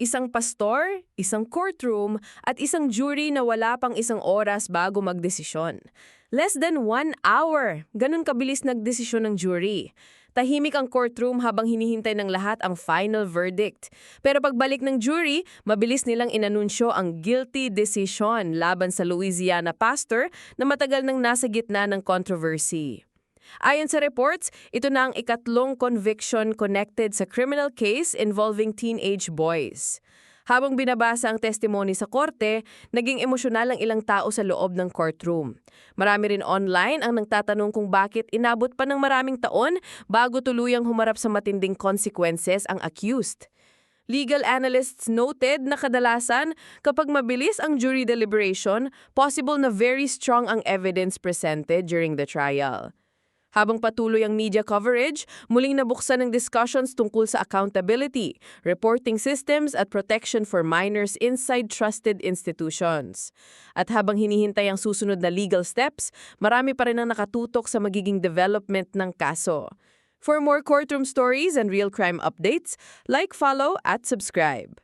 Isang pastor, isang courtroom, at isang jury na wala pang isang oras bago magdesisyon. Less than 1 hour! Ganun kabilis nagdesisyon ng jury. Tahimik ang courtroom habang hinihintay ng lahat ang final verdict. Pero pagbalik ng jury, mabilis nilang inanunsyo ang guilty decision laban sa Louisiana pastor na matagal nang nasa gitna ng controversy. Ayon sa reports, ito na ang ikatlong conviction connected sa criminal case involving teenage boys. Habang binabasa ang testimony sa korte, naging emosyonal ang ilang tao sa loob ng courtroom. Marami rin online ang nagtatanong kung bakit inabot pa ng maraming taon bago tuluyang humarap sa matinding consequences ang accused. Legal analysts noted na kadalasan kapag mabilis ang jury deliberation, possible na very strong ang evidence presented during the trial. Habang patuloy ang media coverage, muling nabuksan ng discussions tungkol sa accountability, reporting systems at protection for minors inside trusted institutions. At habang hinihintay ang susunod na legal steps, marami pa rin ang nakatutok sa magiging development ng kaso. For more courtroom stories and real crime updates, like, follow at subscribe.